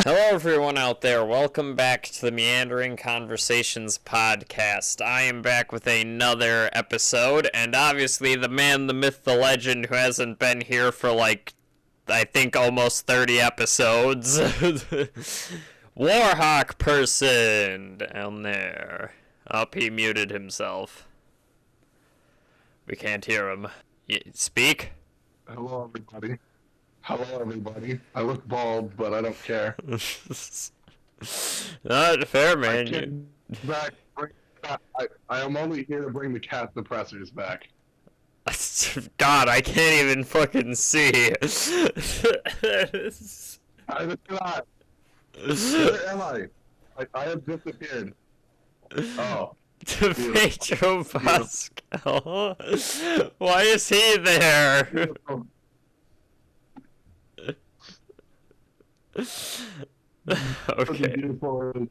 Hello, everyone out there. Welcome back to the Meandering Conversations podcast. I am back with another episode, and obviously the man, the myth, the legend who hasn't been here for I think almost 30 episodes. Warhawk person down there. Up, he muted himself. We can't hear him. Speak? Hello, everybody. Hello, everybody. I look bald, but I don't care. Not fair, I man. can't I am only here to bring the cat suppressors back. God, I can't even fucking see. I did not. Where am I have disappeared. Oh. Pedro Pascal. Why is he there? Beautiful. Okay. Beautiful.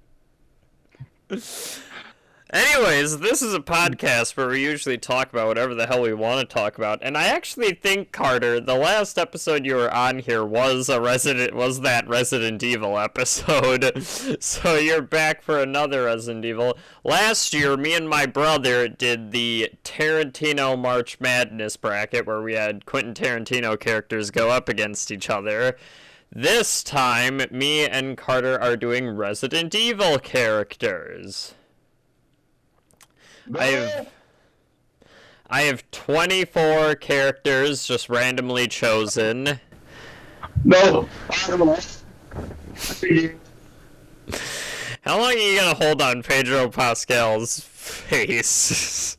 Anyways, this is a podcast where we usually talk about whatever the hell we want to talk about, and I actually think, Carter, the last episode you were on here was that Resident Evil episode. So you're back for another Resident Evil. Last year, me and my brother did the Tarantino March Madness bracket, where we had Quentin Tarantino characters go up against each other. This time, me and Carter are doing Resident Evil characters. No. I have 24 characters just randomly chosen. No. How long are you gonna hold on Pedro Pascal's face?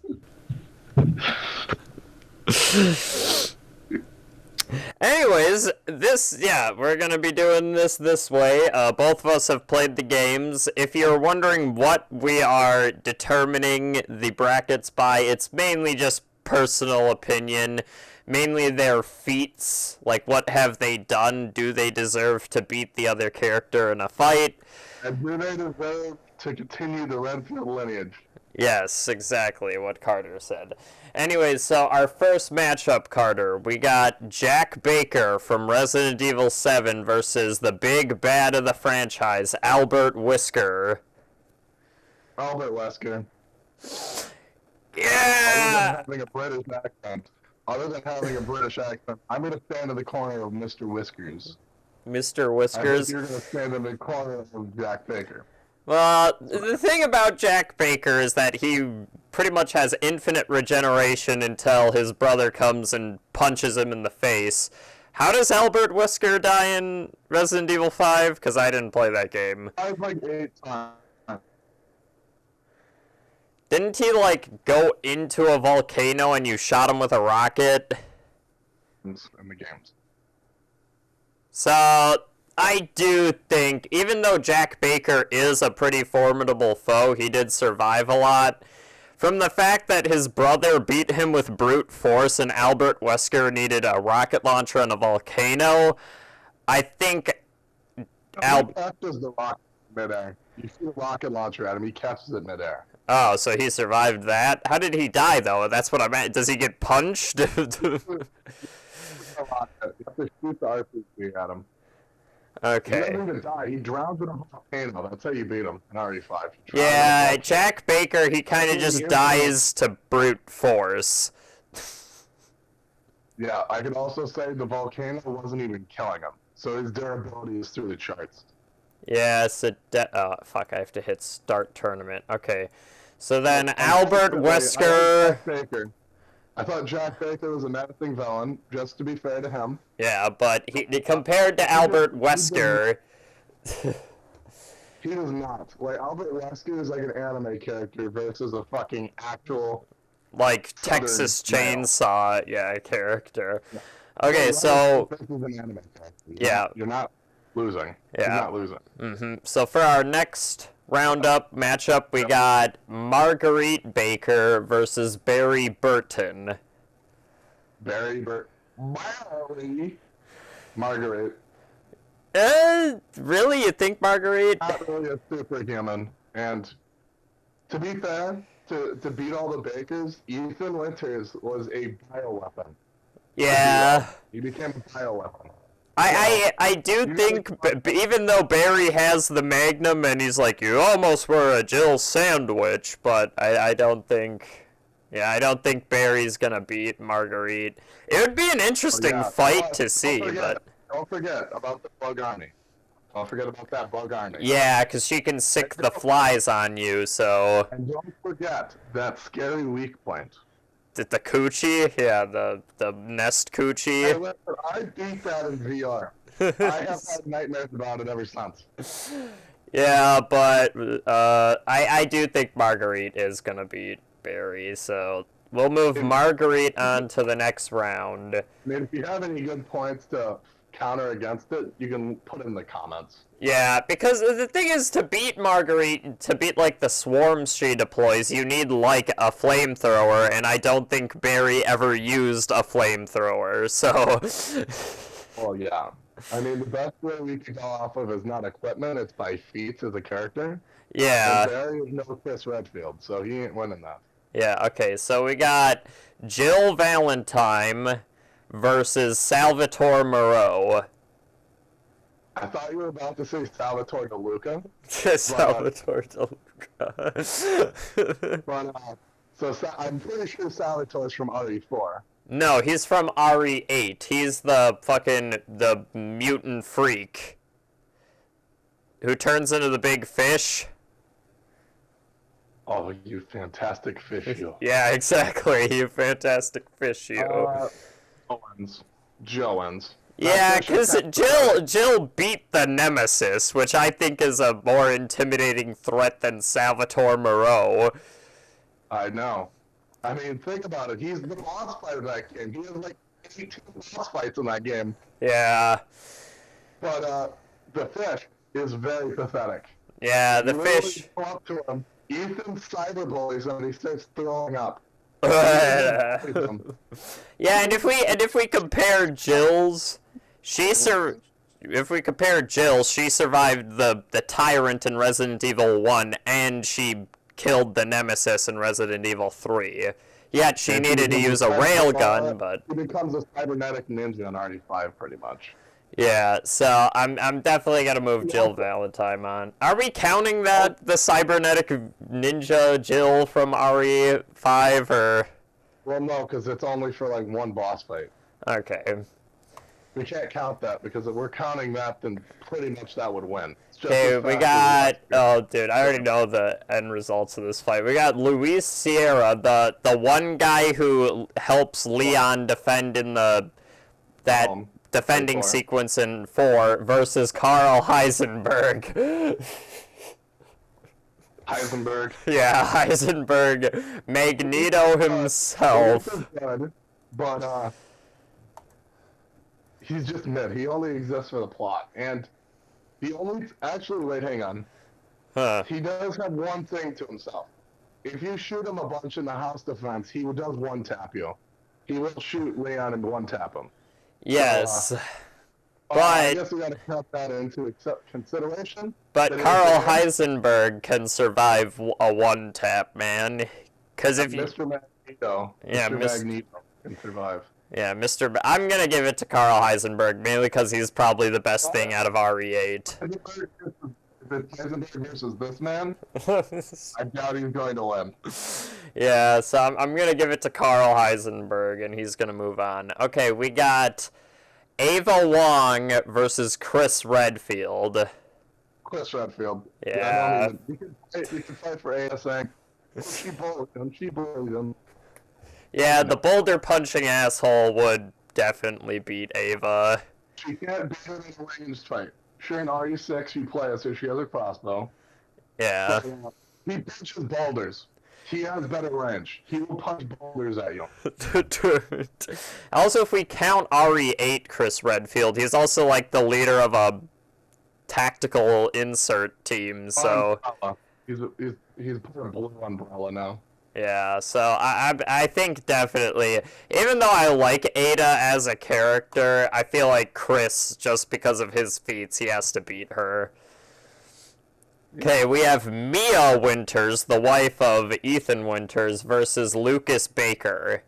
Anyways, we're gonna be doing this way. Both of us have played the games. If you're wondering what we are determining the brackets by, it's mainly just personal opinion. Mainly their feats, like what have they done? Do they deserve to beat the other character in a fight? And do they deserve to continue the Redfield lineage? Yes, exactly what Carter said. Anyways, so our first matchup, Carter, we got Jack Baker from Resident Evil 7 versus the big bad of the franchise, Albert Wesker. Albert Wesker. Yeah! Other than having a British accent, I'm going to stand in the corner of Mr. Whiskers. Mr. I think Whiskers. you're going to stand in the corner of Jack Baker. Well, the thing about Jack Baker is that he pretty much has infinite regeneration until his brother comes and punches him in the face. How does Albert Wesker die in Resident Evil 5? Because I didn't play that game. I was like 8 times. Didn't he, go into a volcano and you shot him with a rocket? In the games. So, I do think, even though Jack Baker is a pretty formidable foe, he did survive a lot. From the fact that his brother beat him with brute force and Albert Wesker needed a rocket launcher and a volcano, I think He catches the rocket midair. You see the rocket launcher at him, he catches it midair. Oh, so he survived that? How did he die, though? That's what I meant. Does he get punched? You have to shoot the RPG at him. Okay. He doesn't even die. He drowns in a volcano. That's how you beat him in RE5. Yeah, Jack Baker, he kind of just dies to brute force. Yeah, I can also say the volcano wasn't even killing him. So his durability is through the charts. Yes, fuck, I have to hit start tournament. Okay. So then Albert Wesker... I thought Jack Baker was a menacing villain, just to be fair to him. Yeah, but compared to Albert Wesker... He does not. Like, Albert Wesker is like an anime character versus a fucking actual... Texas Chainsaw, character. Yeah. Okay, so... This is an anime character. Yeah. You're not losing. Yeah. You're not losing. Mm-hmm. So for our next matchup, we got Marguerite Baker versus Barry Burton. Marguerite. Really? You think Marguerite? Not really a superhuman. And to be fair, to beat all the Bakers, Ethan Winters was a bioweapon. Yeah. He became a bioweapon. I do think, even though Barry has the Magnum and he's like, you almost were a Jill sandwich, but I don't think, yeah, I don't think Barry's gonna beat Marguerite. It would be an interesting fight to see, but... Don't forget about the Bug Army. Don't forget about that Bug Army. Yeah, because she can sick the flies on you, so... And don't forget that scary weak point. The coochie? Yeah, the nest coochie. Hey, listen, I beat that in VR. I have had nightmares about it ever since. Yeah, but I do think Marguerite is going to beat Barry, so we'll move Marguerite on to the next round. I mean, if you have any good points to counter against it, you can put it in the comments. Yeah, because the thing is, to beat Marguerite, to beat, like, the swarms she deploys, you need, like, a flamethrower, and I don't think Barry ever used a flamethrower, so... Well, yeah. I mean, the best way we could go off of is not equipment, it's by feats as a character. Yeah. And Barry is no Chris Redfield, so he ain't winning that. Yeah, okay, so we got Jill Valentine versus Salvatore Moreau. I thought you were about to say Salvatore DeLuca. Salvatore DeLuca. So I'm pretty sure Salvatore's from RE4. No, he's from RE8. He's the mutant freak who turns into the big fish. Oh, you fantastic fish, you. Yeah, exactly. You fantastic fish, you. Jones. Yeah, because Jill beat the Nemesis, which I think is a more intimidating threat than Salvatore Moreau. I know. I mean, think about it. He's the boss fight of that game. He has like 82 boss fights in that game. Yeah. But the fish is very pathetic. Yeah, the fish. Go up to him. Ethan cyberbullies him and he starts throwing up. Yeah, and if we compare Jill's, she survived the Tyrant in Resident Evil 1, and she killed the Nemesis in Resident Evil 3. Yet she needed to use a railgun, but he becomes a cybernetic ninja in RD5 pretty much. Yeah, so I'm definitely gonna move Jill Valentine on. Are we counting that the cybernetic ninja Jill from RE5 or? Well, no, because it's only for like one boss fight. Okay. We can't count that because if we're counting that, then pretty much that would win. Okay, we got. Oh, dude, I already know the end results of this fight. We got Luis Sierra, the one guy who helps Leon defend in that defending sequence in 4 versus Carl Heisenberg. Heisenberg. Yeah, Heisenberg. Magneto himself. But he's just mid. He only exists for the plot. And the only... Actually, wait, hang on. Huh. He does have one thing to himself. If you shoot him a bunch in the house defense, he does one-tap you. He will shoot Leon and one-tap him. Yes. So, but I guess we gotta count that into consideration. But Carl Heisenberg can survive a one-tap, man. Because if you... Mr. Magneto. Yeah, Mr. Magneto can survive. Yeah, I'm gonna give it to Carl Heisenberg, mainly because he's probably the best thing out of RE8. If it's Heisenberg versus this man, I doubt he's going to win. Yeah, so I'm gonna give it to Carl Heisenberg, and he's gonna move on. Okay, we got Ava Wong versus Chris Redfield. Chris Redfield. Yeah. We can fight for ASA. She bullied him. Yeah, the boulder punching asshole would definitely beat Ava. She can't beat her in a ranged fight. Sure, in RE6 you play her, so she has a crossbow. Yeah. But, he punches boulders. He has better range. He will punch boulders at you. Also, if we count RE8 Chris Redfield, he's also like the leader of a tactical insert team, so... He's part of Blue Umbrella now. Yeah, so I think definitely, even though I like Ada as a character, I feel like Chris, just because of his feats, he has to beat her. Okay, we have Mia Winters, the wife of Ethan Winters, versus Lucas Baker.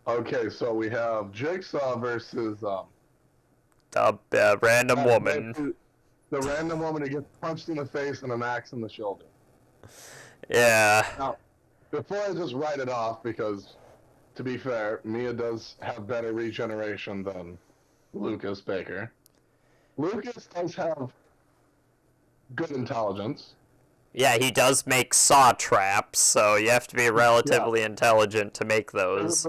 Okay, so we have Jigsaw versus The random woman. the random woman who gets punched in the face and an axe in the shoulder. Yeah. Now, before I just write it off, because to be fair, Mia does have better regeneration than Lucas Baker. Lucas does have good intelligence. Yeah, he does make saw traps, so you have to be relatively intelligent to make those.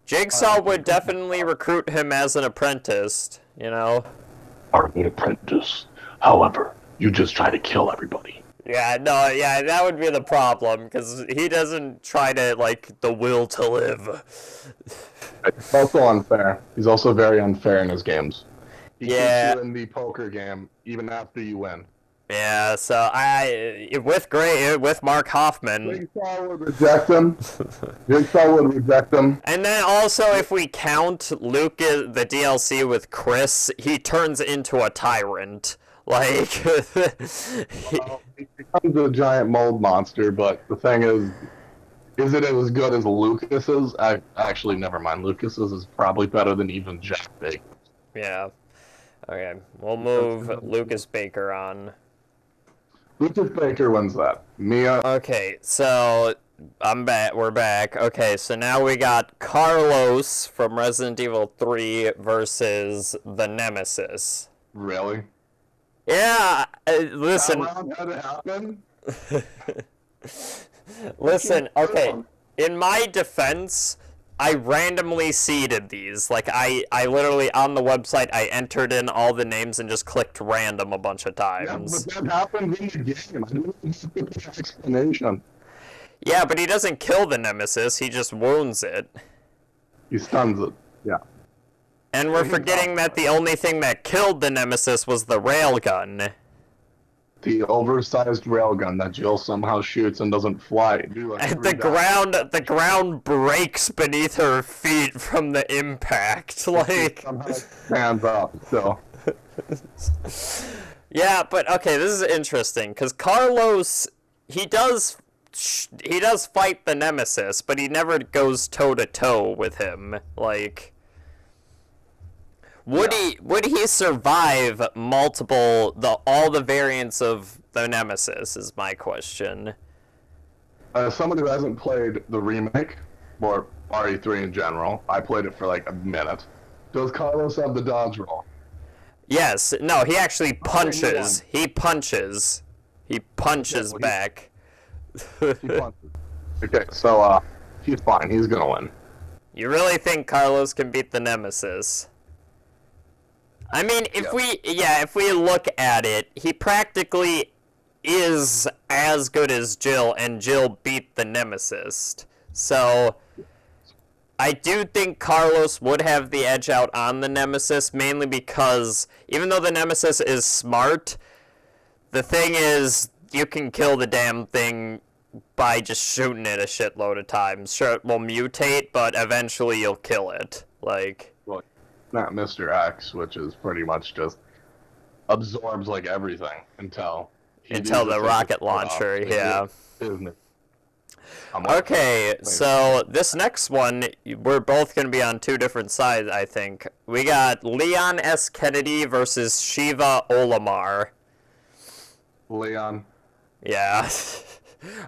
Jigsaw would definitely recruit him as an apprentice, you know? Are the apprentice. However, you just try to kill everybody. Yeah, no, yeah, that would be the problem, because he doesn't try to, like, the will to live. It's also unfair. He's also very unfair in his games. He keeps Yeah. you in the poker game even after you win. Yeah, so with Mark Hoffman. Jigsaw would reject him. Jigsaw would reject him. And then also, if we count the DLC with Chris, he turns into a tyrant. Like, Well, he becomes a giant mold monster, but the thing is it as good as Lucas's? Actually, never mind. Lucas's is probably better than even Jack Baker. yeah. Okay, we'll move Lucas Baker on. Lucas Baker wins that. Mia. Okay, so I'm back. We're back. Okay, so now we got Carlos from Resident Evil 3 versus the Nemesis. Really? Yeah, listen. That round had to happen? Listen, okay. In my defense, I randomly seeded these. Like, I literally, on the website, I entered in all the names and just clicked random a bunch of Yeah, times. but that happens in the game. I don't know the explanation. Yeah, but he doesn't kill the Nemesis, he just wounds it. He stuns it. Yeah. And we're forgetting that the only thing that killed the Nemesis was the railgun. The oversized railgun that Jill somehow shoots and doesn't fly. And the ground breaks beneath her feet from the impact. Like, somehow stands up. So yeah, but okay, this is interesting because Carlos, he does fight the Nemesis, but he never goes toe to toe with him. Like, would he survive all the variants of the Nemesis? Is my question. as someone who hasn't played the remake or RE3 in general, I played it for like a minute. Does Carlos have the dodge roll? Yes. No, he actually punches. He punches. He punches back. He punches. Okay, so he's fine. He's gonna win. You really think Carlos can beat the Nemesis? I mean, if we look at it, he practically is as good as Jill, and Jill beat the Nemesis. So, I do think Carlos would have the edge out on the Nemesis, mainly because even though the Nemesis is smart, the thing is, you can kill the damn thing by just shooting it a shitload of times. Sure, it will mutate, but eventually you'll kill it. Like, Well, not Mr. X, which is pretty much just absorbs like everything until the rocket launcher, yeah. Okay, so this next one, we're both going to be on two different sides, I think. We got Leon S. Kennedy versus Shiva Olimar. Leon. Yeah.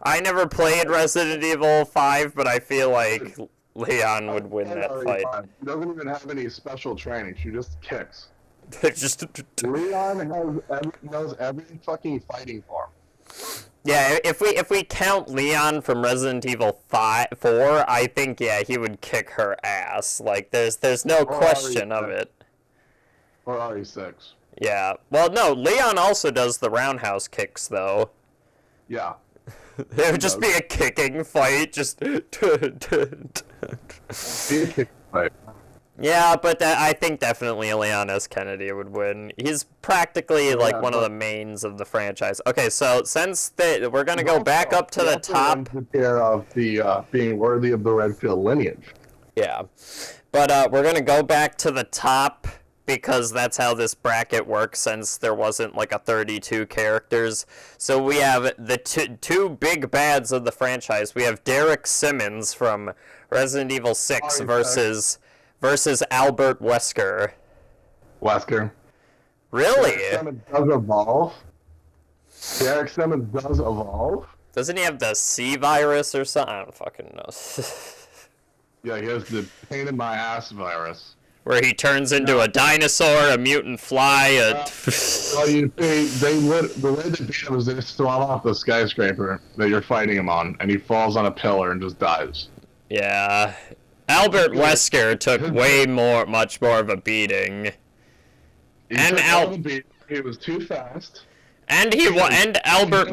I never played Resident Evil 5, but I feel like Leon would win that fight. She doesn't even have any special training. She just kicks. Just Leon knows every fucking fighting form. yeah, if we count Leon from Resident Evil 4, I think he would kick her ass. Like there's no question of it. Or RE6. Yeah. Well, no, Leon also does the roundhouse kicks though. Yeah. It would just be a kicking fight, just. Be a kick fight. Yeah, but I think definitely Leon S. Kennedy would win. He's practically like one of the mains of the franchise. Okay, so since we're gonna go back up to the top. Care of the being worthy of the Redfield lineage. Yeah, but we're gonna go back to the top because that's how this bracket works since there wasn't like a 32 characters. So we have the two big bads of the franchise. We have Derek Simmons from Resident Evil 6 versus Albert Wesker. Wesker. Really? Derek Simmons does evolve. Derek Simmons does evolve. Doesn't he have the C virus or something? I don't fucking know. Yeah, he has the pain in my ass virus. Where he turns into a dinosaur, a mutant fly, Well, you see, the way they beat him is they just throw him off the skyscraper that you're fighting him on, and he falls on a pillar and just dies. Yeah. Albert Wesker took much more of a beating. He was too fast. And Albert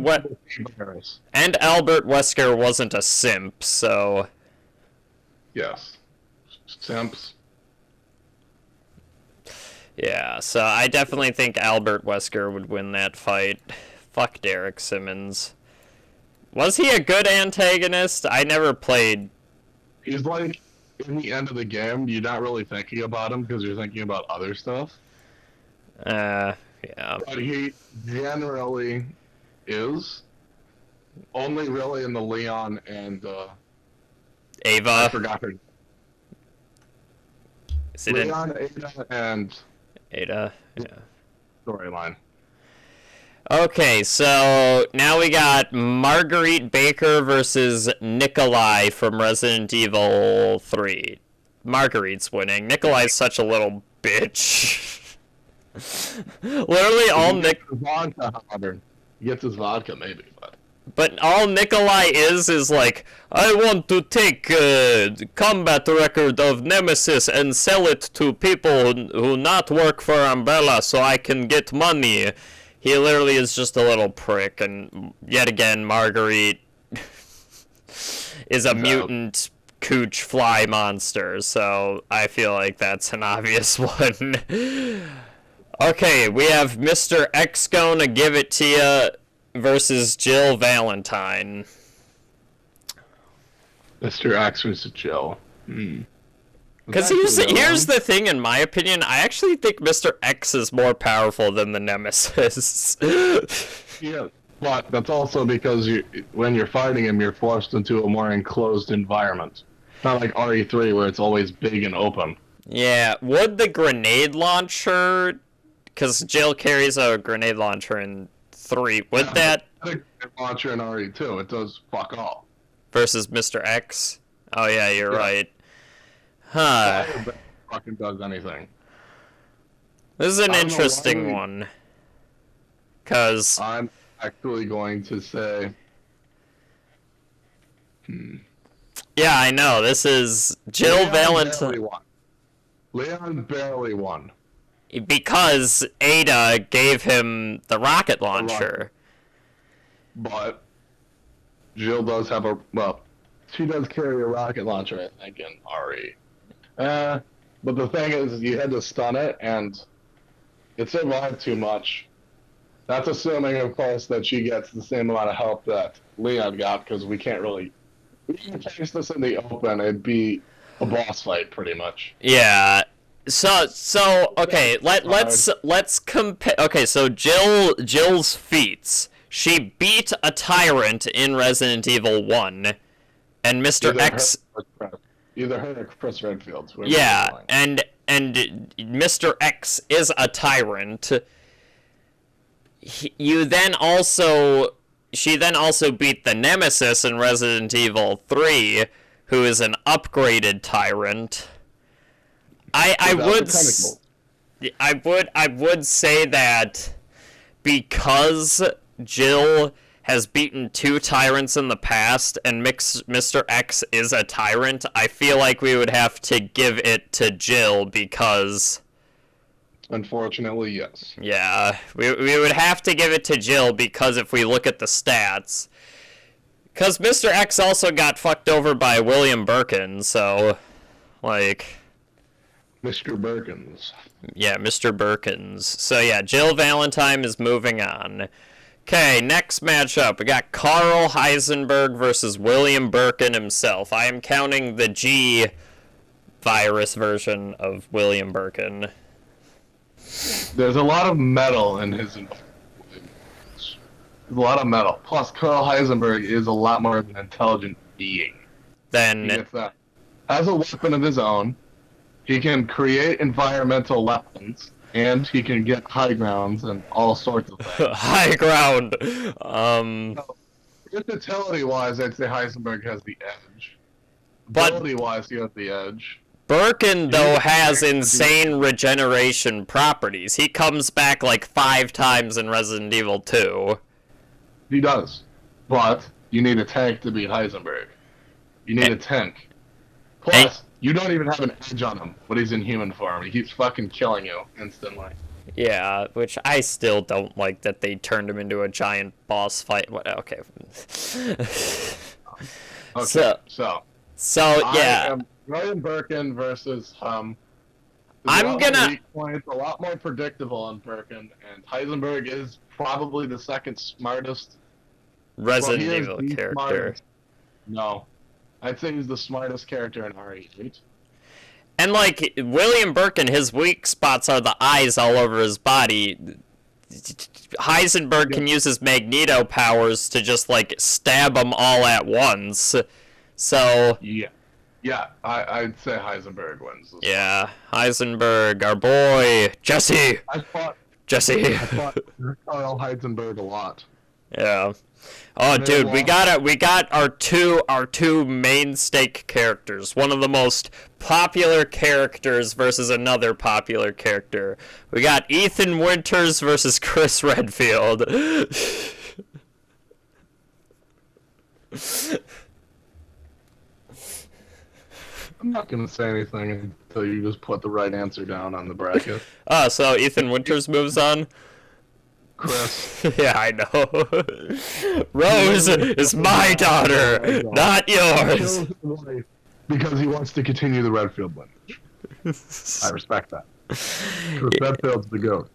Wesker wasn't a simp, so yes, simps. Yeah, so I definitely think Albert Wesker would win that fight. Fuck Derek Simmons. Was he a good antagonist? I never played. He's like, in the end of the game, you're not really thinking about him because you're thinking about other stuff. Yeah. But he generally is. Only really in the Leon and, Ava. I forgot her. Is it Leon, Ada, and Ada? Yeah. Storyline. Okay, so now we got Marguerite Baker versus Nikolai from Resident Evil 3. Marguerite's winning. Nikolai's such a little bitch. Literally all He gets his vodka, maybe, but all Nikolai is like, I want to take combat record of Nemesis and sell it to people who not work for Umbrella so I can get money. He literally is just a little prick, and yet again, Marguerite is a mutant cooch fly monster, so I feel like that's an obvious one. Okay, we have Mr. X gonna give it to ya versus Jill Valentine. Mr. X versus Jill. Because here's the thing, in my opinion, I actually think Mr. X is more powerful than the Nemesis. Yeah, but that's also because when you're fighting him, you're forced into a more enclosed environment. Not like RE3 where it's always big and open. Yeah, would the grenade launcher... Because Jill carries a grenade launcher in 3. Would that... A grenade launcher in RE2, it does fuck all. Versus Mr. X? Oh yeah, you're right. Huh. Fucking does anything. This is an interesting one. Because... I'm actually going to say... Yeah, I know. This is Jill Valentine. Leon barely won. Because Ada gave him the rocket launcher. But Jill does have a... Well, she does carry a rocket launcher, I think, in RE. But the thing is, you had to stun it, and it survived too much. That's assuming, of course, that she gets the same amount of help that Leon got, because we can't really... We can face this in the open, it'd be a boss fight, pretty much. Yeah. So okay, let's compare. Okay, so Jill's feats. She beat a tyrant in Resident Evil 1, and Mr. X. Either her or Chris Redfield. Yeah, and Mr. X is a tyrant. She then also beat the Nemesis in Resident Evil 3, who is an upgraded tyrant. I would say that because Jill has beaten 2 tyrants in the past and Mr. X is a tyrant, I feel like we would have to give it to Jill because... Unfortunately, yes. Yeah, we would have to give it to Jill because if we look at the stats... Because Mr. X also got fucked over by William Birkin, so... Like... Mr. Birkins. Yeah, Mr. Birkins. So yeah, Jill Valentine is moving on. Okay, next matchup. We got Carl Heisenberg versus William Birkin himself. I am counting the G virus version of William Birkin. There's a lot of metal in his environment. There's a lot of metal. Plus, Carl Heisenberg is a lot more of an intelligent being. He Then gets that. Has a weapon of his own. He can create environmental weapons, and he can get high grounds and all sorts of things. high ground. Versatility-wise, I'd say Heisenberg has the edge. But- Ability-wise, he has the edge. Birkin, though, has insane regeneration properties. He comes back like 5 times in Resident Evil 2. He does. But you need a tank to beat Heisenberg. You need a tank. Plus, you don't even have an edge on him when he's in human form. He keeps fucking killing you instantly. Yeah, which I still don't like that they turned him into a giant boss fight. What? Okay. Okay, So yeah. I am Ryan Birkin versus I'm weak points, a lot more predictable on Birkin, and Heisenberg is probably the second smartest Resident he is Evil the character. smartest. No. I'd say he's the smartest character in RE8. And like William Birkin, his weak spots are the eyes all over his body. Heisenberg can use his magneto powers to just like stab them all at once. So Yeah, I'd say Heisenberg wins this yeah, Heisenberg, our boy Jesse. Jesse. I fought Carl Heisenberg a lot. Yeah. Oh, dude, we got our two main stake characters. One of the most popular characters versus another popular character. We got Ethan Winters versus Chris Redfield. I'm not gonna say anything until you just put the right answer down on the bracket. So Ethan Winters moves on. Chris. Yeah, I know. Rose is my daughter, not yours. Because he wants to continue the Redfield lineage. I respect that. Chris Redfield's the GOAT.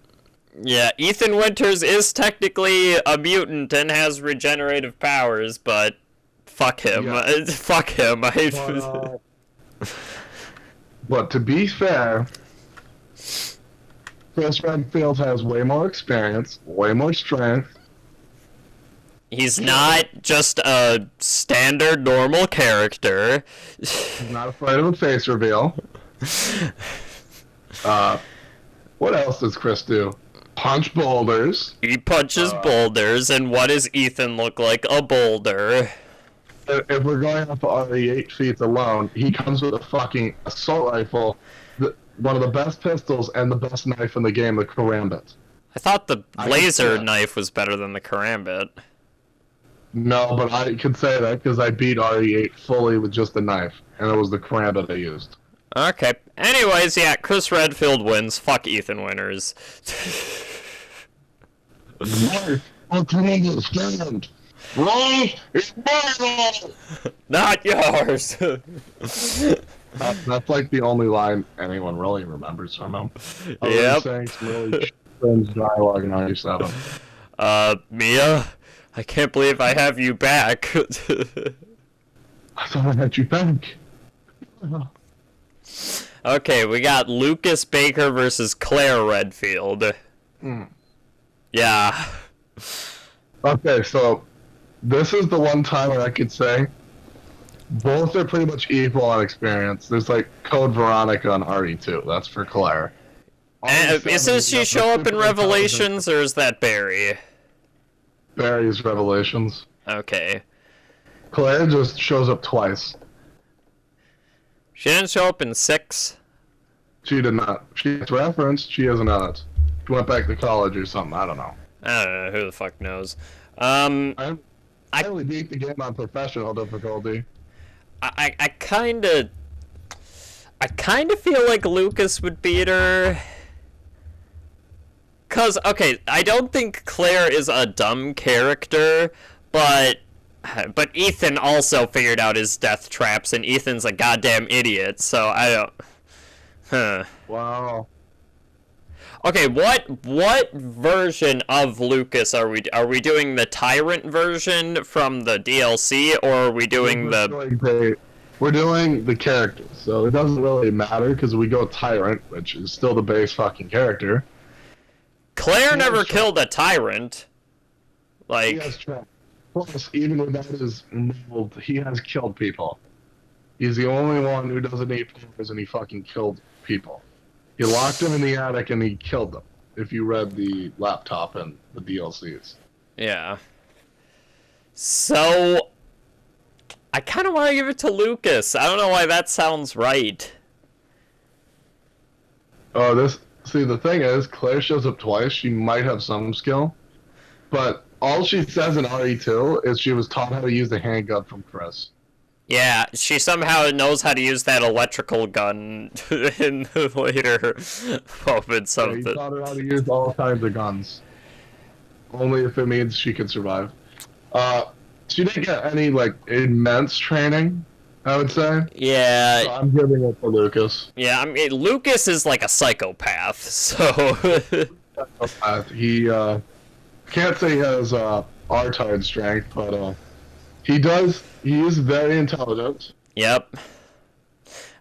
Yeah, Ethan Winters is technically a mutant and has regenerative powers, but fuck him. Yeah. Fuck him. But to be fair, Chris Redfield has way more experience, way more strength. He's not just a standard normal character. He's not afraid of a face reveal. What else does Chris do? Punch boulders. He punches boulders, and what does Ethan look like? A boulder. If we're going off RE8 feats alone, he comes with a fucking assault rifle, one of the best pistols, and the best knife in the game, the Karambit. I thought the laser that. knife was better than the Karambit. No, but I can say that because I beat RE8 fully with just a knife, and it was the Karambit I used. Okay. Anyways, yeah, Chris Redfield wins. Fuck Ethan Winters. Wrong is mine! Not yours. That's like the only line anyone really remembers from him. Yep. Saying some really strange dialogue in RE7. Mia? I can't believe I have you back. I thought I had you back. Okay, we got Lucas Baker versus Claire Redfield. Yeah. Okay, so this is the one time where I could say both are pretty much equal on experience. There's like Code Veronica on RE2. That's for Claire. Isn't she show up in Revelations, or is that Barry? Barry's Revelations. Okay. Claire just shows up twice. She didn't show up in 6? She did not. She gets referenced. She is not. She went back to college or something. I don't know. I don't know. Who the fuck knows? I only beat the game on professional difficulty. I kind of feel like Lucas would beat her. Cause, okay, I don't think Claire is a dumb character, but Ethan also figured out his death traps, and Ethan's a goddamn idiot, so I don't... Huh. Wow. Okay, what version of Lucas are we doing the Tyrant version from the DLC, or are we doing We're doing the characters, so it doesn't really matter, because we go Tyrant, which is still the base fucking character. Claire never killed a tyrant. He Like, has track. Plus, even without his mold, he has killed people. He's the only one who doesn't need powers, and he fucking killed people. He locked them in the attic and he killed them. If you read the laptop and the DLCs. yeah. So, I kind of want to give it to Lucas. I don't know why that sounds right. Oh, see, the thing is, Claire shows up twice. She might have some skill, but all she says in RE2 is she was taught how to use the handgun from Chris. Yeah, she somehow knows how to use that electrical gun in the later moments of He taught her how to use all kinds of guns. Only if it means she can survive. She didn't get any, like, immense training, I would say. Yeah. So I'm giving it to Lucas. Yeah, I mean, Lucas is like a psychopath, so... He, can't say he has, R-Tide strength, but, he is very intelligent. Yep.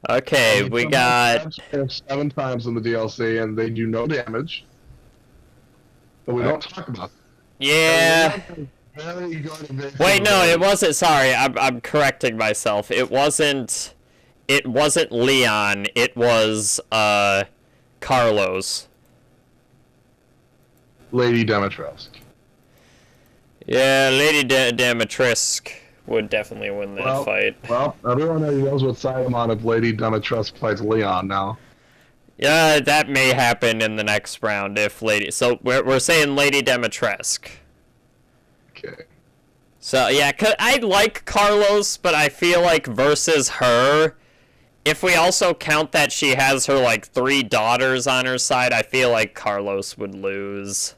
Okay, we got... 7 times in the DLC, and they do no damage. But we don't talk about them. Yeah. Wait, no, it wasn't. Sorry, I'm correcting myself. It wasn't Leon. It was Carlos. Lady Dimitrescu. Yeah, Lady Dimitrescu would definitely win that fight. Well, everyone already knows what side I'm on if Lady Dimitrescu fights Leon now. Yeah, that may happen in the next round if Lady. So we're saying Lady Dimitrescu. Okay. So yeah, I like Carlos, but I feel like versus her, if we also count that she has her like 3 daughters on her side, I feel like Carlos would lose.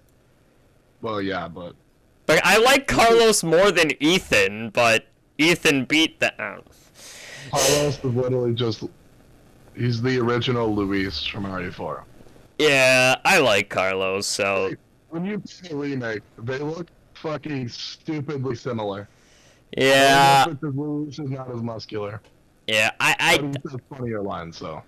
Well, yeah, but I like Carlos more than Ethan, but Ethan beat that. Carlos is literally he's the original Luis from RE4. Yeah, I like Carlos, so... When you see a remake, they look fucking stupidly similar. Yeah. Luis is not as muscular. Yeah, But he has funnier lines, so...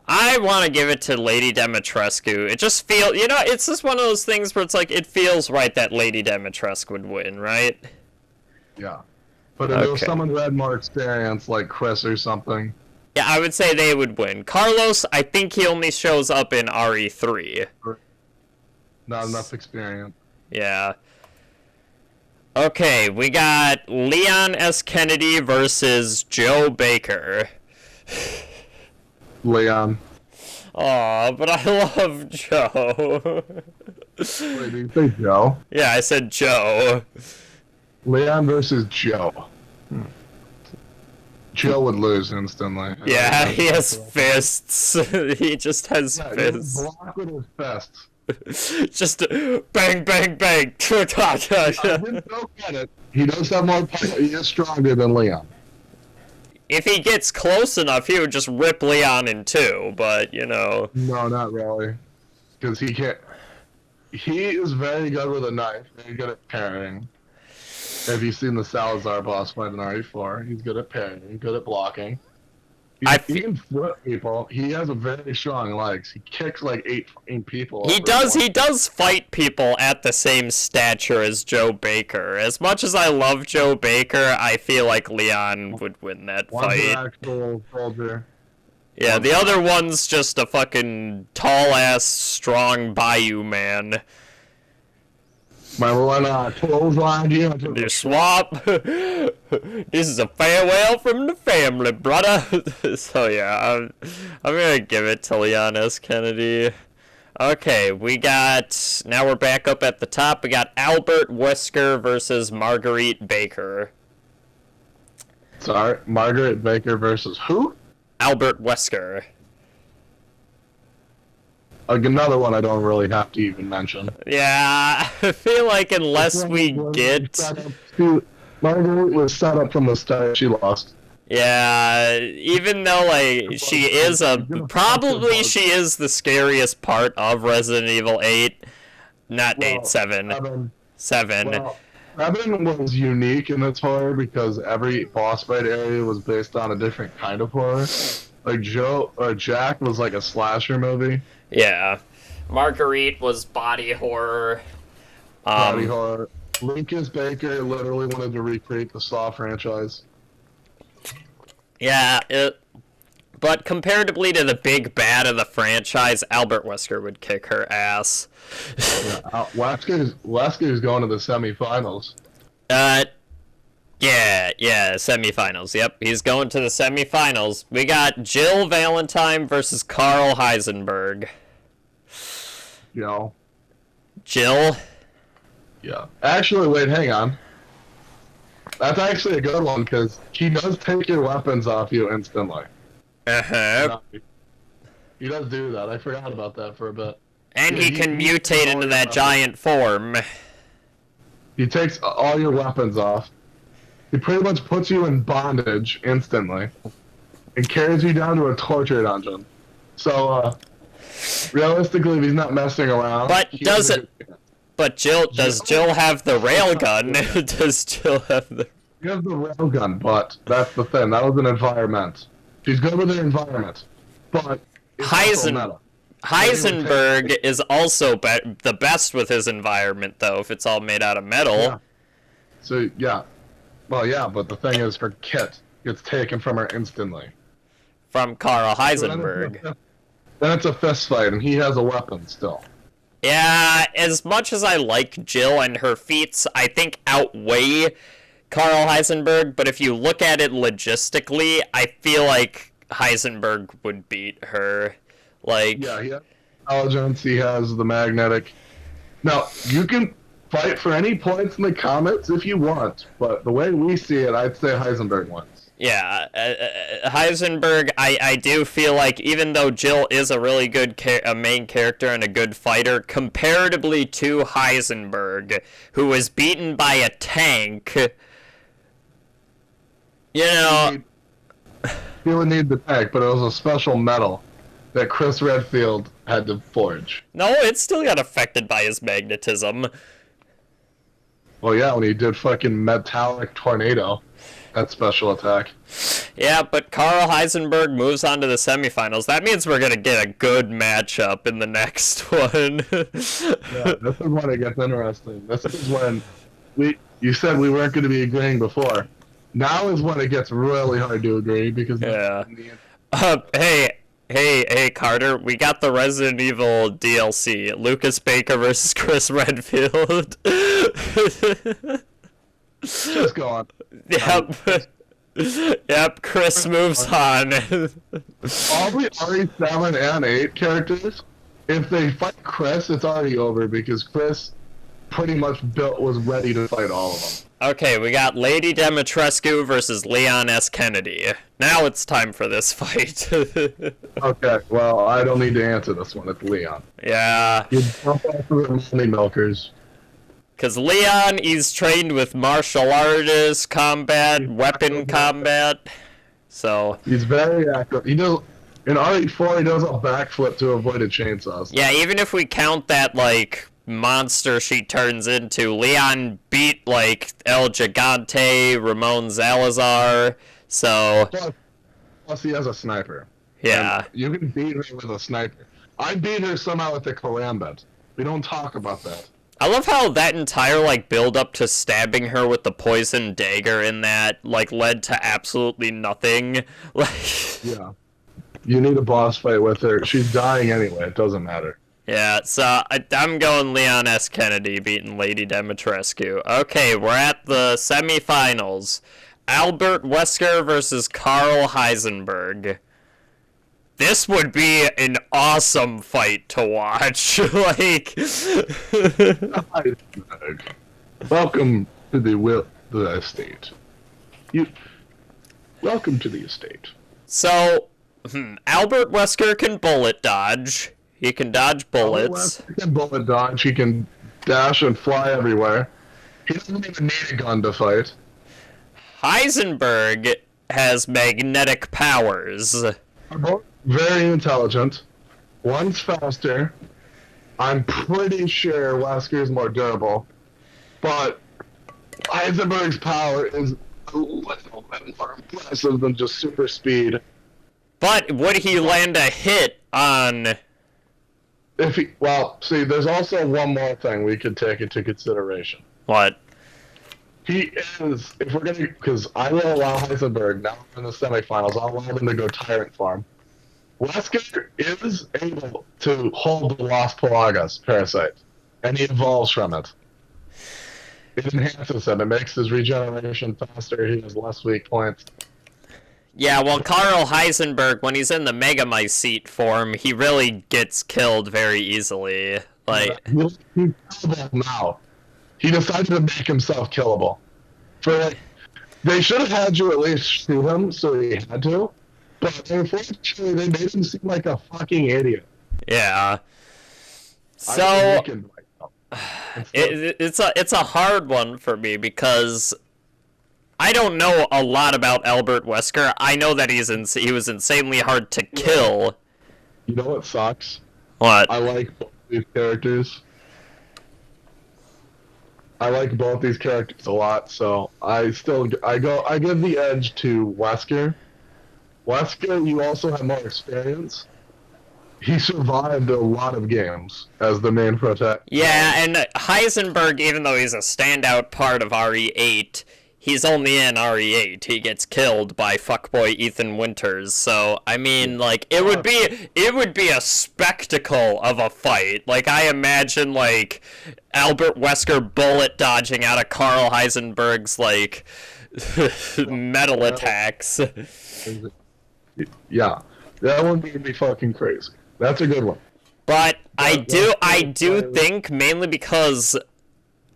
I want to give it to Lady Dimitrescu. It just feels... You know, it's just one of those things where it's like, it feels right that Lady Dimitrescu would win, right? Yeah. But if there was someone who had more experience, like Chris or something... Yeah, I would say they would win. Carlos, I think he only shows up in RE3. Not enough experience. Yeah. Okay, we got Leon S. Kennedy versus Joe Baker. Leon. Aw, but I love Joe. Wait, did you say Joe? Yeah, I said Joe. Leon versus Joe. Joe would lose instantly. Yeah, he has fists. He just has fists. He block with his fists. Just bang, bang, bang. I didn't look at it. He does have more power. He is stronger than Leon. If he gets close enough, he would just rip Leon in two, but, you know. No, not really. Because he can't... He is very good with a knife. Very good at parrying. Have you seen the Salazar boss fight in RE4? He's good at parrying, good at blocking. He can flip people. He has a very strong legs. He kicks like eight people. He does fight people at the same stature as Joe Baker. As much as I love Joe Baker, I feel like Leon would win that fight. One's an actual soldier. Yeah, the other one's just a fucking tall-ass, strong bayou man. Remember when clothesline you? You swap. This is a farewell from the family, brother. So yeah, I'm gonna give it to Leon S. Kennedy. Okay, we got... Now we're back up at the top. We got Albert Wesker versus Marguerite Baker. Sorry, Margaret Baker versus who? Albert Wesker. Another one I don't really have to even mention. Yeah, I feel like unless we get... Margaret was set up from the start. She lost. Yeah, even though, like, she is probably she is the scariest part of Resident Evil 8. Not 8, 7. 7. Well, 7 was unique in its horror because every boss fight area was based on a different kind of horror. Like Jack was like a slasher movie. Yeah. Marguerite was body horror. Body horror. Lucas Baker literally wanted to recreate the Saw franchise. Yeah, but comparatively to the big bad of the franchise, Albert Wesker would kick her ass. Yeah, Wesker's going to the semifinals. Yeah, semifinals. Yep, he's going to the semifinals. We got Jill Valentine versus Carl Heisenberg. You know. Jill? Yeah. Actually, wait, hang on. That's actually a good one, because he does take your weapons off you instantly. Uh-huh. He does do that. I forgot about that for a bit. And he can mutate into that giant form. He takes all your weapons off. He pretty much puts you in bondage instantly. And carries you down to a torture dungeon. So, realistically, if he's not messing around... But does it... But does Jill have the railgun? Does Jill have the... She has the railgun, but that's the thing. That was an environment. She's good with the environment. But... Heisenberg is also the best with his environment, though, if it's all made out of metal. Yeah. So, yeah. Well, yeah, but the thing is, her kit gets taken from her instantly. From Carl Heisenberg. Then it's a fist fight, and he has a weapon still. Yeah, as much as I like Jill and her feats, I think outweigh Carl Heisenberg, but if you look at it logistically, I feel like Heisenberg would beat her. Like... Yeah, he has intelligence, he has the magnetic... Now, you can fight for any points in the comments if you want, but the way we see it, I'd say Heisenberg wins. Yeah, Heisenberg, I do feel like, even though Jill is a really good main character and a good fighter, comparatively to Heisenberg, who was beaten by a tank, you know... He would need the tank, but it was a special metal that Chris Redfield had to forge. No, it still got affected by his magnetism. Well, yeah, when he did fucking metallic tornado. That special attack. Yeah, but Carl Heisenberg moves on to the semifinals. That means we're gonna get a good matchup in the next one. Yeah, this is when it gets interesting. This is when you said we weren't going to be agreeing before. Now is when it gets really hard to agree because yeah. Hey, Carter, we got the Resident Evil DLC. Lucas Baker versus Chris Redfield. Just go on. Yep, Chris moves on. All the RE7 and 8 characters, if they fight Chris, it's already over because Chris pretty much was ready to fight all of them. Okay, we got Lady Dimitrescu versus Leon S. Kennedy. Now it's time for this fight. Okay, well, I don't need to answer this one. It's Leon. Yeah. You jump off of the money milkers. Because Leon, he's trained with martial artists, combat, weapon combat, so... He's very active. In RE4, he does a backflip to avoid a chainsaw. Yeah, even if we count that, like, monster she turns into, Leon beat, like, El Gigante, Ramon Salazar, so... Plus he has a sniper. Yeah. And you can beat her with a sniper. I beat her somehow with the Karambit. We don't talk about that. I love how that entire, like, build-up to stabbing her with the poison dagger in that, like, led to absolutely nothing. Like... Yeah. You need a boss fight with her. She's dying anyway. It doesn't matter. Yeah, so I'm going Leon S. Kennedy beating Lady Dimitrescu. Okay, we're at the semifinals. Albert Wesker versus Carl Heisenberg. This would be an awesome fight to watch. Like, welcome to the estate. Welcome to the estate. So, Albert Wesker can bullet dodge. He can dodge bullets. He can bullet dodge. He can dash and fly everywhere. He doesn't even need a gun to fight. Heisenberg has magnetic powers. They're both very intelligent. One's faster. I'm pretty sure Wesker's more durable. But Heisenberg's power is a little bit more impressive than just super speed. But would he land a hit on... Well, see, there's also one more thing we could take into consideration. What? He is, if we're going to, because I will allow Heisenberg, now in the semifinals, I'll allow him to go Tyrant form. Wesker is able to hold the Las Pelagas parasite, and he evolves from it. It enhances him. It makes his regeneration faster. He has less weak points. Yeah, well, Carl Heisenberg, when he's in the Megamycete form, he really gets killed very easily. Like, he's killable now. He decided to make himself killable. They should have had you at least shoot him, so he had to. But unfortunately, they made him seem like a fucking idiot. yeah. So it's a hard one for me because I don't know a lot about Albert Wesker. I know that he was insanely hard to kill. You know what sucks? What? I like both these characters. I like both these characters a lot, so I give the edge to Wesker. Wesker, you also have more experience. He survived a lot of games as the main protagonist. Yeah, and Heisenberg, even though he's a standout part of RE8, he's only in RE8. He gets killed by fuckboy Ethan Winters. So, I mean, like, it would be a spectacle of a fight. Like, I imagine, like, Albert Wesker bullet dodging out of Carl Heisenberg's, like, metal attacks. Yeah, that one would be fucking crazy. That's a good one. But I do think, mainly because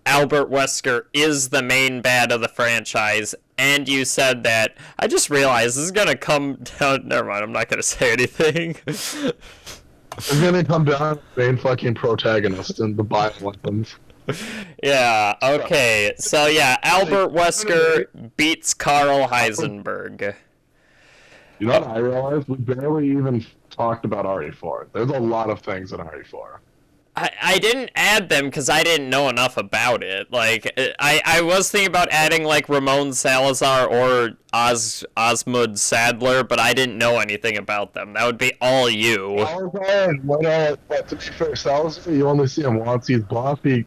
Albert Wesker is the main bad of the franchise, and you said that, I just realized this is gonna come down, never mind, I'm not gonna say anything. It's gonna come down to the main fucking protagonist and the bioweapons. Yeah, okay, so yeah, Albert Wesker beats Carl Heisenberg. You know what I realized? We barely even talked about RE4. There's a lot of things in RE4. I didn't add them because I didn't know enough about it. Like, I was thinking about adding, like, Ramon Salazar or Osmund Sadler, but I didn't know anything about them. That would be all you. Salazar, but to be fair, Salazar, you only see him once. He's buff. He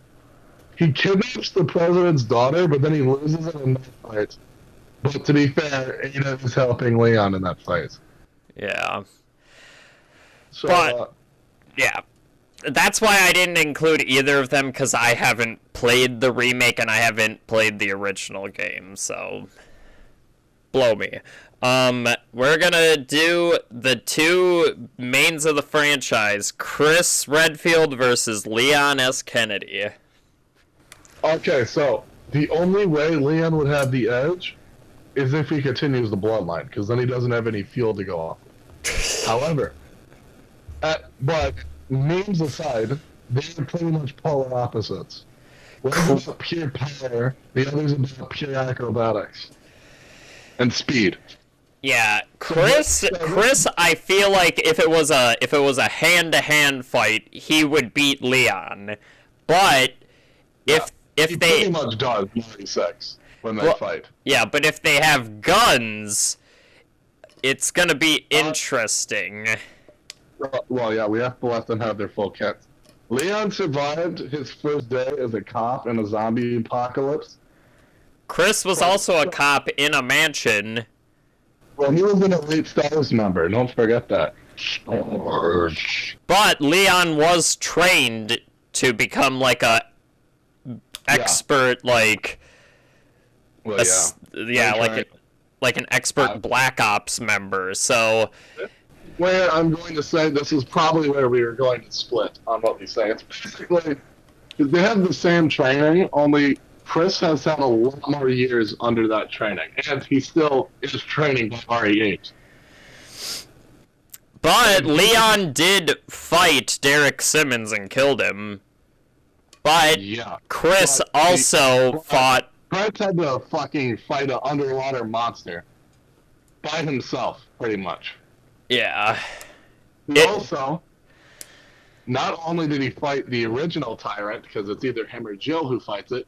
kidnaps the president's daughter, but then he loses it in that fight. But to be fair, Ada is helping Leon in that fight. Yeah. So, but, yeah. That's why I didn't include either of them, because I haven't played the remake and I haven't played the original game, so blow me. We're gonna do the two mains of the franchise, Chris Redfield versus Leon S. Kennedy. Okay, so the only way Leon would have the edge is if he continues the bloodline, because then he doesn't have any fuel to go off. However, but names aside, they're pretty much polar opposites. One is about pure power, the other is about pure acrobatics and speed. Yeah, Chris, I feel like if it was a hand-to-hand fight, he would beat Leon. But He if they pretty much does 96 when they fight. Yeah, but if they have guns, it's gonna be interesting. Well, yeah, we have to let them have their full kits. Leon survived his first day as a cop in a zombie apocalypse. Chris was also a cop in a mansion. Well, he was an Elite Stars member. Don't forget that. But Leon was trained to become like a expert, like Well, like an expert Black Ops member. So. Where I'm going to say this is probably where we are going to split on what we say. It's basically they have the same training, only Chris has had a lot more years under that training, and he still is training by RE8. But Leon did fight Derek Simmons and killed him. But Chris also fought. Chris had to fucking fight an underwater monster by himself, pretty much. Yeah. Also, not only did he fight the original Tyrant, because it's either him or Jill who fights it,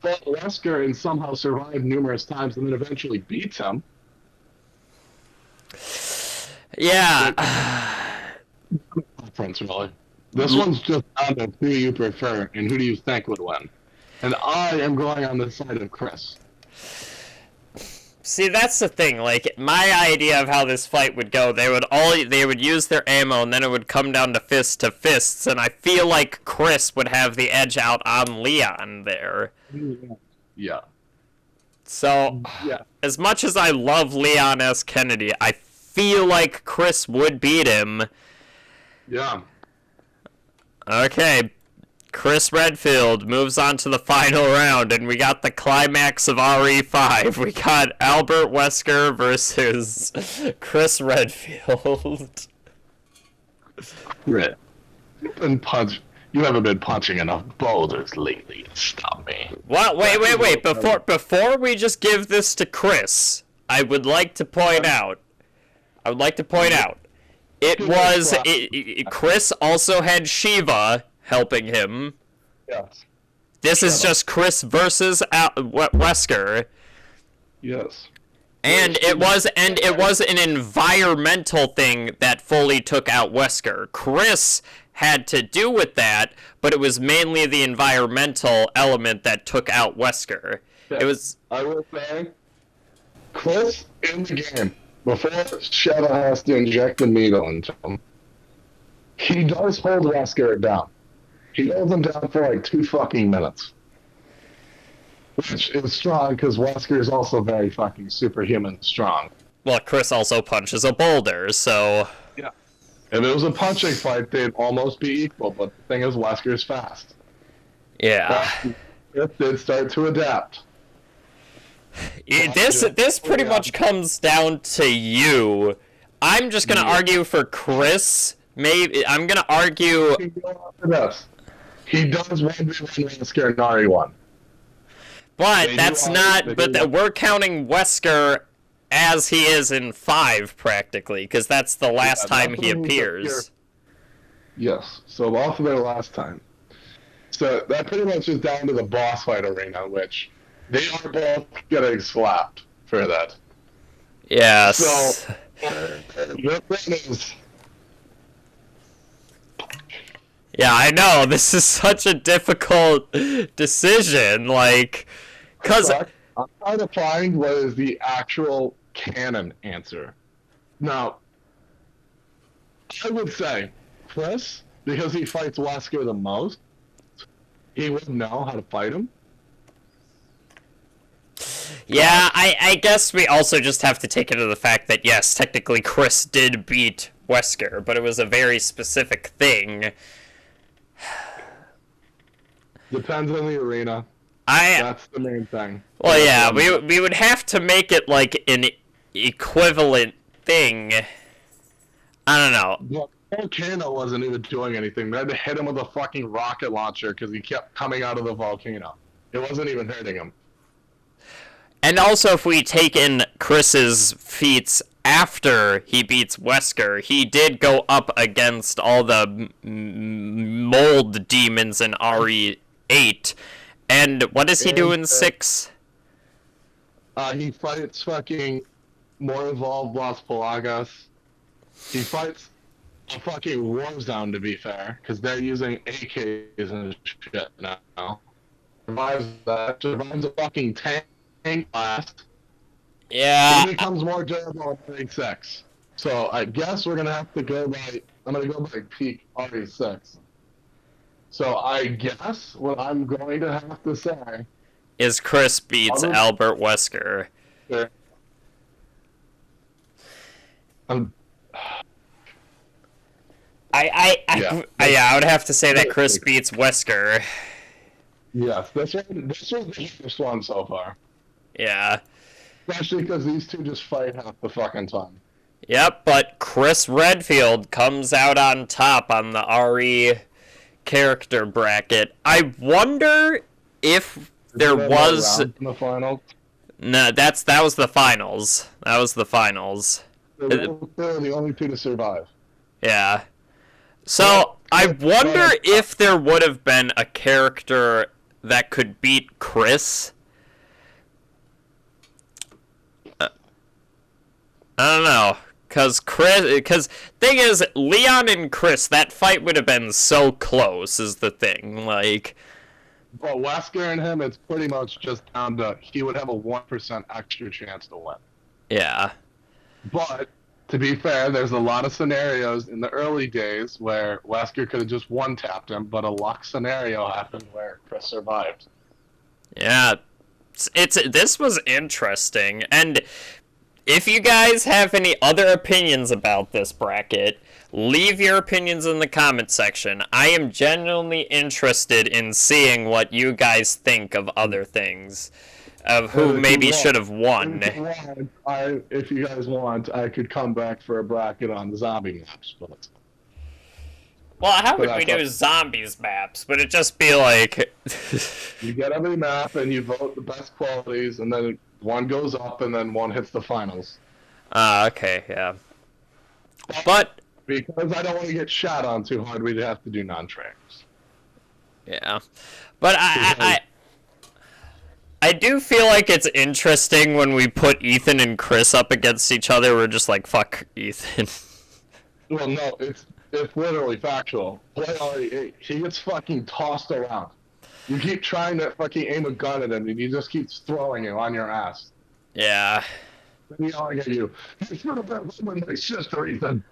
fought Wesker and somehow survived numerous times and then eventually beats him. Yeah. Prince, really. This one's just down to who you prefer and who do you think would win. And I am going on the side of Chris. See, that's the thing. Like, my idea of how this fight would go, they would use their ammo, and then it would come down to fists, and I feel like Chris would have the edge out on Leon there. Yeah. So, Yeah. as much as I love Leon S. Kennedy, I feel like Chris would beat him. Yeah. Okay, Chris Redfield moves on to the final round, and we got the climax of RE5. We got Albert Wesker versus Chris Redfield. Red. You haven't been punching enough boulders lately to stop me. What? Wait. Before we just give this to Chris, I would like to point out. Chris also had Shiva helping him. Yes. This is just Chris versus Wesker. Yes. And it was an environmental thing that fully took out Wesker. Chris had to do with that, but it was mainly the environmental element that took out Wesker. Yeah. It was. I will say, Chris in the game, before Shadow has to inject the needle into him, he does hold Wesker down. He holds him down for like 2 fucking minutes. Which is strong, because Wesker is also very fucking superhuman strong. Well, Chris also punches a boulder, so... Yeah. If it was a punching fight, they'd almost be equal, but the thing is, Wesker's fast. Yeah. Chris did start to adapt. This pretty much comes down to you. I'm just gonna argue for Chris. Maybe I'm gonna argue. He does 1v1 Wesker in RE1. But that's not. But we're counting Wesker as he is in 5 practically, because that's the last time he appears. Yes. So off of their last time. So that pretty much is down to the boss fight arena, which they are both getting slapped for that. Yes. So your thing is. Yeah, I know. This is such a difficult decision. Like, because I'm trying to find what is the actual canon answer. Now, I would say Chris, because he fights Wesker the most, he would know how to fight him. Yeah, I guess we also just have to take into the fact that, yes, technically Chris did beat Wesker, but it was a very specific thing. Depends on the arena. That's the main thing. Well, yeah, we would have to make it like an equivalent thing. I don't know. Well, volcano wasn't even doing anything. They had to hit him with a fucking rocket launcher because he kept coming out of the volcano. It wasn't even hurting him. And also, if we take in Chris's feats after he beats Wesker, he did go up against all the mold demons in RE8. And what does he do in 6? He fights fucking more evolved Las Pelagas. He fights a fucking war zone, to be fair, because they're using AKs and shit now. Survives that. Survives a fucking tank blast. Yeah. He becomes more durable in RE6. So I guess we're gonna have to go by. I'm gonna go by peak RE6. So I guess what I'm going to have to say is Chris beats Albert Wesker. Sure. I would have to say that Chris beats Wesker. Yes, this was the first one so far. Yeah. Especially because these two just fight half the fucking time. Yep, but Chris Redfield comes out on top on the RE character bracket. I wonder if there was in the finals. No, that was the finals. That was the finals. They're the only two to survive. Yeah. So I wonder if there would have been a character that could beat Chris. I don't know. Because thing is, Leon and Chris, that fight would have been so close. Is the thing like? But Wesker and him, it's pretty much just down to he would have a 1% extra chance to win. Yeah. But to be fair, there's a lot of scenarios in the early days where Wesker could have just one-tapped him, but a luck scenario happened where Chris survived. Yeah. This was interesting, and if you guys have any other opinions about this bracket, leave your opinions in the comment section. I am genuinely interested in seeing what you guys think of other things, of who maybe should have won. If you guys want, I could come back for a bracket on the zombie maps. But... Well, how would we do zombies maps? Would it just be like... You get every map and you vote the best qualities, and then one goes up and then one hits the finals. Okay, yeah. But... Because I don't want to get shot on too hard, we'd have to do non-trainers. Yeah. But I do feel like it's interesting when we put Ethan and Chris up against each other. We're just like, fuck Ethan. Well, no, it's literally factual. He gets fucking tossed around. You keep trying to fucking aim a gun at him, and he just keeps throwing you on your ass. Yeah. Then yelling at you, "You should have been with my sister, Ethan."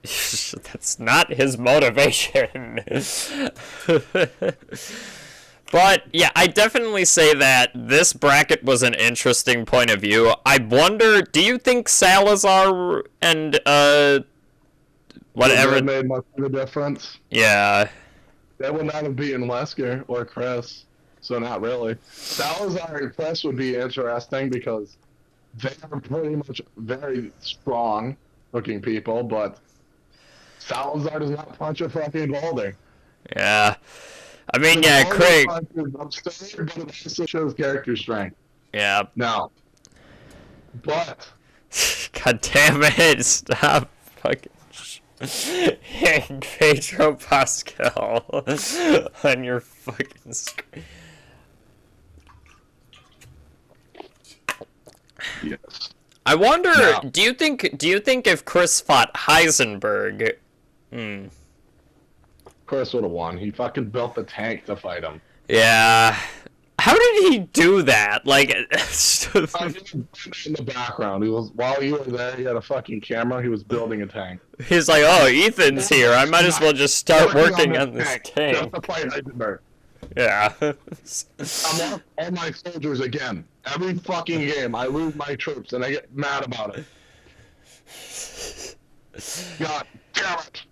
That's not his motivation. But, yeah, I definitely say that this bracket was an interesting point of view. I wonder, do you think Salazar and, whatever... That made much of a difference? Yeah. That would not have been Wesker or Chris, so not really. Salazar and Chris would be interesting because they are pretty much very strong-looking people, but Salazar does not punch a fucking boulder. Yeah. I mean, yeah, Craig... Upstairs, but it also shows character strength. Yeah. No. But... God damn it, stop fucking... Pedro Pascal on your fucking screen. Yes. I wonder, do you think if Chris fought Heisenberg... Chris would have won. He fucking built the tank to fight him. Yeah. How did he do that? Like, in the background, while you were there, he had a fucking camera. He was building a tank. He's like, "Oh, Ethan's here. I might as well just start working on this tank." Just to fight Heisenberg. Yeah. I'm off all my soldiers again. Every fucking game, I lose my troops, and I get mad about it. God damn it.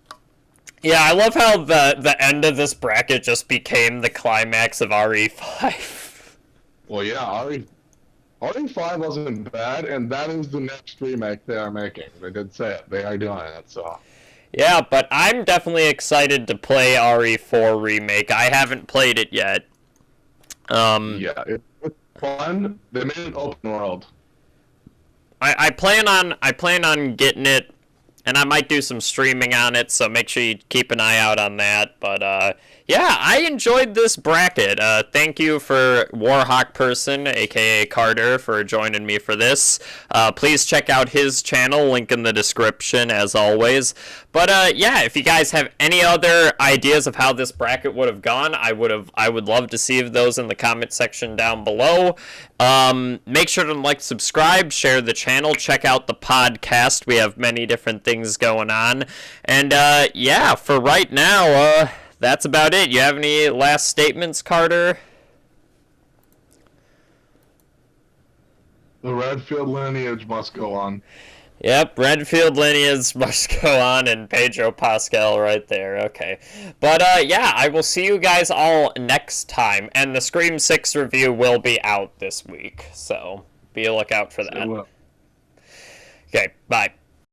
Yeah, I love how the end of this bracket just became the climax of RE5. Well, yeah, RE5 wasn't bad, and that is the next remake they are making. They did say it. They are doing it, so... Yeah, but I'm definitely excited to play RE4 Remake. I haven't played it yet. Yeah, it's fun. They made it open world. I plan on getting it, and I might do some streaming on it, so make sure you keep an eye out on that. But, yeah, I enjoyed this bracket. Thank you for Warhawk Person, a.k.a. Carter, for joining me for this. Please check out his channel, link in the description, as always. But, yeah, if you guys have any other ideas of how this bracket would have gone, I would love to see those in the comment section down below. Make sure to like, subscribe, share the channel, check out the podcast. We have many different things going on. And, yeah, for right now, that's about it. You have any last statements, Carter? The Redfield lineage must go on. Yep, Redfield lineage must go on, and Pedro Pascal right there. Okay. But, yeah, I will see you guys all next time, and the Scream 6 review will be out this week, so be a lookout for that. It will. Okay, bye.